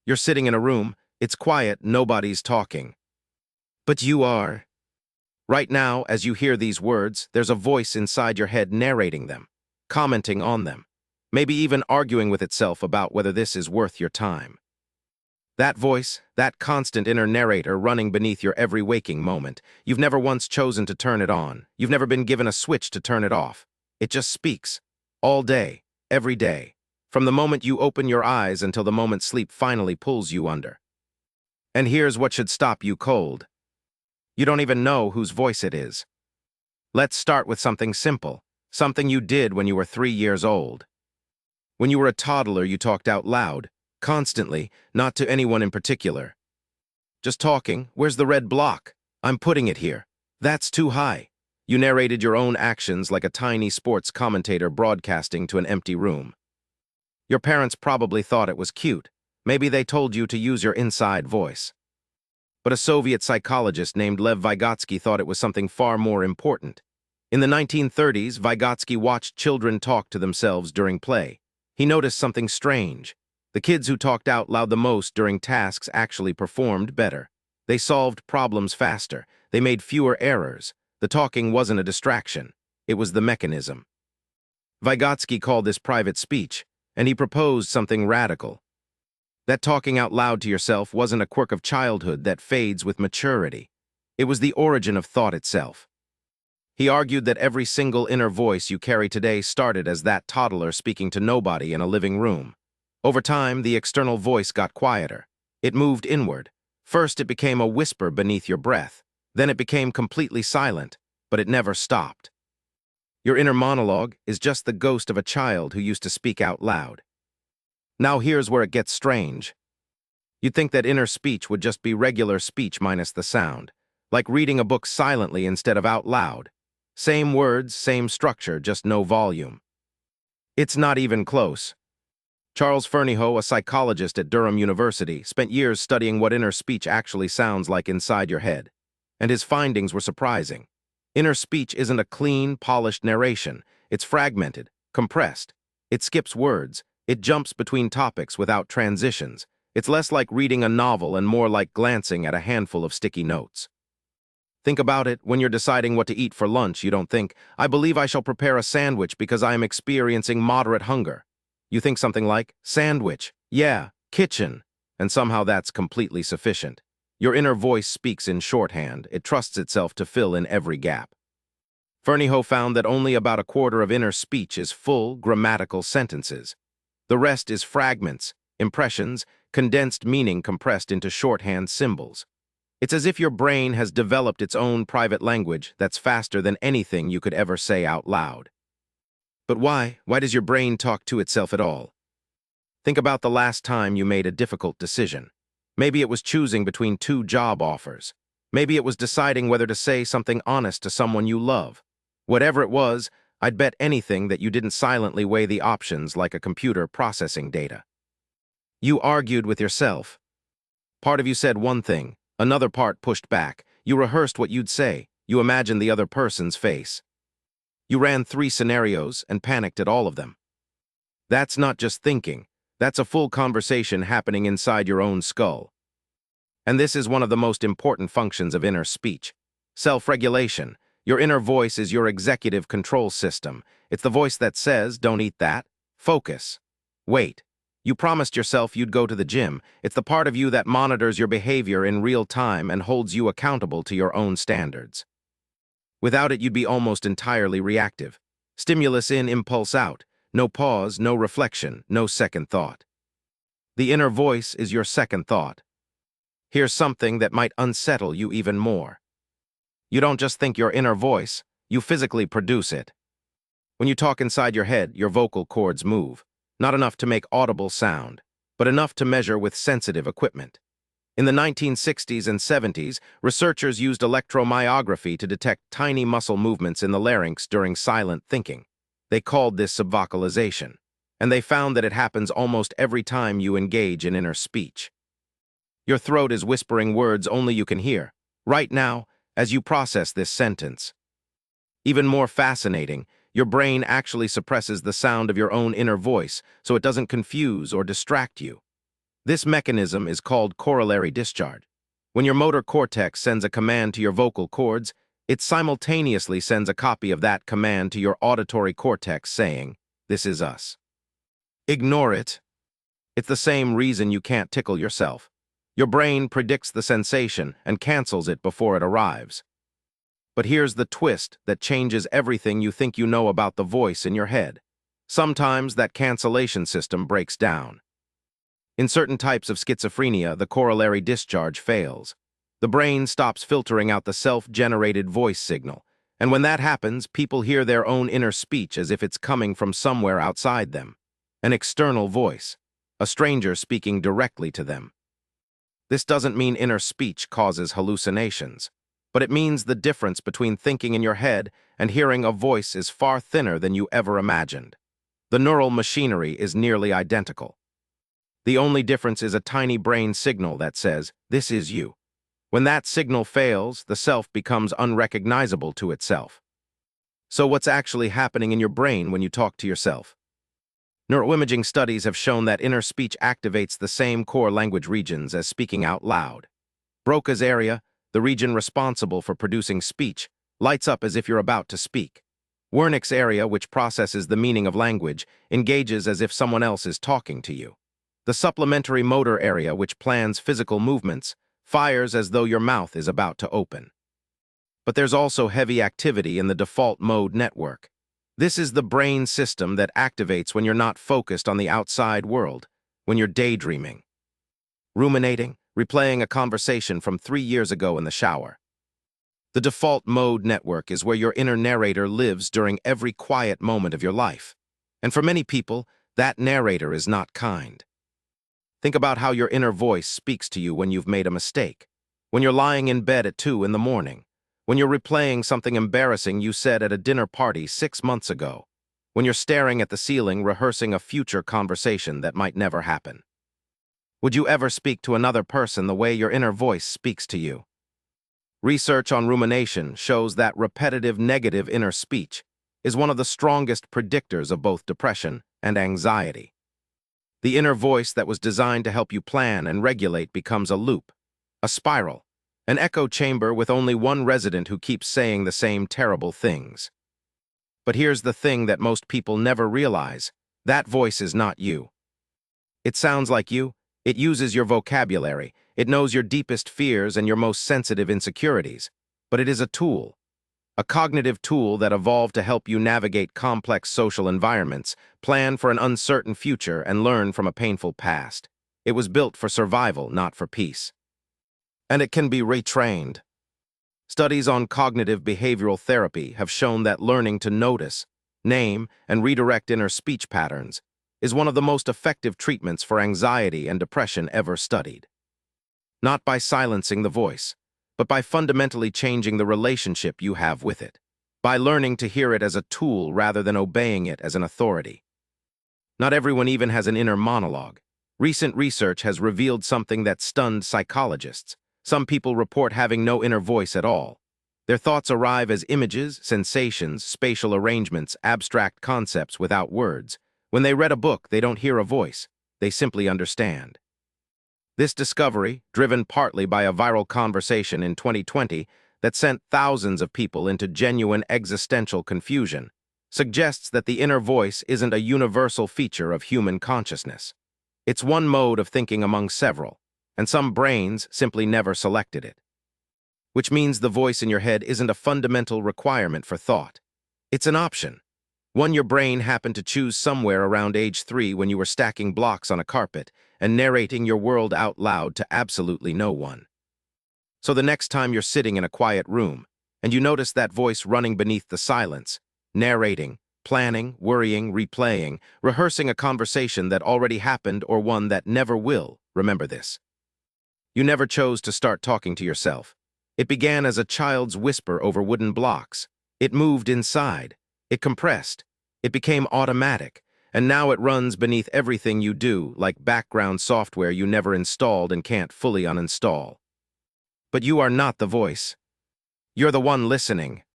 You're sitting in a room, it's quiet, nobody's talking. But you are. Right now, as you hear these words, there's a voice inside your head narrating them, commenting on them, maybe even arguing with itself about whether this is worth your time. That voice, that constant inner narrator running beneath your every waking moment, you've never once chosen to turn it on. You've never been given a switch to turn it off. It just speaks. All day, every day. From the moment you open your eyes until the moment sleep finally pulls you under. And here's what should stop you cold. You don't even know whose voice it is. Let's start with something simple, something you did when you were 3 years old. When you were a toddler, you talked out loud. Constantly, not to anyone in particular. Just talking, where's the red block? I'm putting it here. That's too high. You narrated your own actions like a tiny sports commentator broadcasting to an empty room. Your parents probably thought it was cute. Maybe they told you to use your inside voice. But a Soviet psychologist named Lev Vygotsky thought it was something far more important. In the 1930s, Vygotsky watched children talk to themselves during play. He noticed something strange. The kids who talked out loud the most during tasks actually performed better. They solved problems faster. They made fewer errors. The talking wasn't a distraction. It was the mechanism. Vygotsky called this private speech, and he proposed something radical. That talking out loud to yourself wasn't a quirk of childhood that fades with maturity. It was the origin of thought itself. He argued that every single inner voice you carry today started as that toddler speaking to nobody in a living room. Over time, the external voice got quieter. It moved inward. First, it became a whisper beneath your breath. Then it became completely silent, but it never stopped. Your inner monologue is just the ghost of a child who used to speak out loud. Now here's where it gets strange. You'd think that inner speech would just be regular speech minus the sound, like reading a book silently instead of out loud. Same words, same structure, just no volume. It's not even close. Charles Fernyhough, a psychologist at Durham University, spent years studying what inner speech actually sounds like inside your head. And his findings were surprising. Inner speech isn't a clean, polished narration. It's fragmented, compressed. It skips words. It jumps between topics without transitions. It's less like reading a novel and more like glancing at a handful of sticky notes. Think about it. When you're deciding what to eat for lunch, you don't think, I believe I shall prepare a sandwich because I am experiencing moderate hunger. You think something like, sandwich, yeah, kitchen, and somehow that's completely sufficient. Your inner voice speaks in shorthand. It trusts itself to fill in every gap. Fernyhough found that only about a quarter of inner speech is full, grammatical sentences. The rest is fragments, impressions, condensed meaning compressed into shorthand symbols. It's as if your brain has developed its own private language that's faster than anything you could ever say out loud. But why? Why does your brain talk to itself at all? Think about the last time you made a difficult decision. Maybe it was choosing between 2 job offers. Maybe it was deciding whether to say something honest to someone you love. Whatever it was, I'd bet anything that you didn't silently weigh the options like a computer processing data. You argued with yourself. Part of you said one thing, another part pushed back. You rehearsed what you'd say. You imagined the other person's face. You ran 3 scenarios and panicked at all of them. That's not just thinking. That's a full conversation happening inside your own skull. And this is one of the most important functions of inner speech. Self-regulation. Your inner voice is your executive control system. It's the voice that says, don't eat that. Focus. Wait. You promised yourself you'd go to the gym. It's the part of you that monitors your behavior in real time and holds you accountable to your own standards. Without it, you'd be almost entirely reactive. Stimulus in, impulse out. No pause, no reflection, no second thought. The inner voice is your second thought. Here's something that might unsettle you even more. You don't just think your inner voice, you physically produce it. When you talk inside your head, your vocal cords move. Not enough to make audible sound, but enough to measure with sensitive equipment. In the 1960s and 70s, researchers used electromyography to detect tiny muscle movements in the larynx during silent thinking. They called this subvocalization, and they found that it happens almost every time you engage in inner speech. Your throat is whispering words only you can hear, right now, as you process this sentence. Even more fascinating, your brain actually suppresses the sound of your own inner voice so it doesn't confuse or distract you. This mechanism is called corollary discharge. When your motor cortex sends a command to your vocal cords, it simultaneously sends a copy of that command to your auditory cortex saying, "This is us." Ignore it. It's the same reason you can't tickle yourself. Your brain predicts the sensation and cancels it before it arrives. But here's the twist that changes everything you think you know about the voice in your head. Sometimes that cancellation system breaks down. In certain types of schizophrenia, the corollary discharge fails. The brain stops filtering out the self-generated voice signal, and when that happens, people hear their own inner speech as if it's coming from somewhere outside them. An external voice, a stranger speaking directly to them. This doesn't mean inner speech causes hallucinations, but it means the difference between thinking in your head and hearing a voice is far thinner than you ever imagined. The neural machinery is nearly identical. The only difference is a tiny brain signal that says, "This is you." When that signal fails, the self becomes unrecognizable to itself. So what's actually happening in your brain when you talk to yourself? Neuroimaging studies have shown that inner speech activates the same core language regions as speaking out loud. Broca's area, the region responsible for producing speech, lights up as if you're about to speak. Wernicke's area, which processes the meaning of language, engages as if someone else is talking to you. The supplementary motor area, which plans physical movements, fires as though your mouth is about to open. But there's also heavy activity in the default mode network. This is the brain system that activates when you're not focused on the outside world, when you're daydreaming, ruminating, replaying a conversation from 3 years ago in the shower. The default mode network is where your inner narrator lives during every quiet moment of your life. And for many people, that narrator is not kind. Think about how your inner voice speaks to you when you've made a mistake, when you're lying in bed at 2 in the morning, when you're replaying something embarrassing you said at a dinner party 6 months ago, when you're staring at the ceiling rehearsing a future conversation that might never happen. Would you ever speak to another person the way your inner voice speaks to you? Research on rumination shows that repetitive negative inner speech is one of the strongest predictors of both depression and anxiety. The inner voice that was designed to help you plan and regulate becomes a loop, a spiral, an echo chamber with only one resident who keeps saying the same terrible things. But here's the thing that most people never realize: that voice is not you. It sounds like you, it uses your vocabulary, it knows your deepest fears and your most sensitive insecurities, but it is a tool. A cognitive tool that evolved to help you navigate complex social environments, plan for an uncertain future, and learn from a painful past. It was built for survival, not for peace. And it can be retrained. Studies on cognitive behavioral therapy have shown that learning to notice, name, and redirect inner speech patterns is one of the most effective treatments for anxiety and depression ever studied. Not by silencing the voice, but by fundamentally changing the relationship you have with it, by learning to hear it as a tool rather than obeying it as an authority. Not everyone even has an inner monologue. Recent research has revealed something that stunned psychologists. Some people report having no inner voice at all. Their thoughts arrive as images, sensations, spatial arrangements, abstract concepts without words. When they read a book, they don't hear a voice. They simply understand. This discovery, driven partly by a viral conversation in 2020 that sent thousands of people into genuine existential confusion, suggests that the inner voice isn't a universal feature of human consciousness. It's one mode of thinking among several, and some brains simply never selected it. Which means the voice in your head isn't a fundamental requirement for thought. It's an option. One your brain happened to choose somewhere around age 3 when you were stacking blocks on a carpet and narrating your world out loud to absolutely no one. So the next time you're sitting in a quiet room and you notice that voice running beneath the silence, narrating, planning, worrying, replaying, rehearsing a conversation that already happened or one that never will, remember this. You never chose to start talking to yourself. It began as a child's whisper over wooden blocks. It moved inside. It compressed. It became automatic. And now it runs beneath everything you do, like background software you never installed and can't fully uninstall. But you are not the voice. You're the one listening.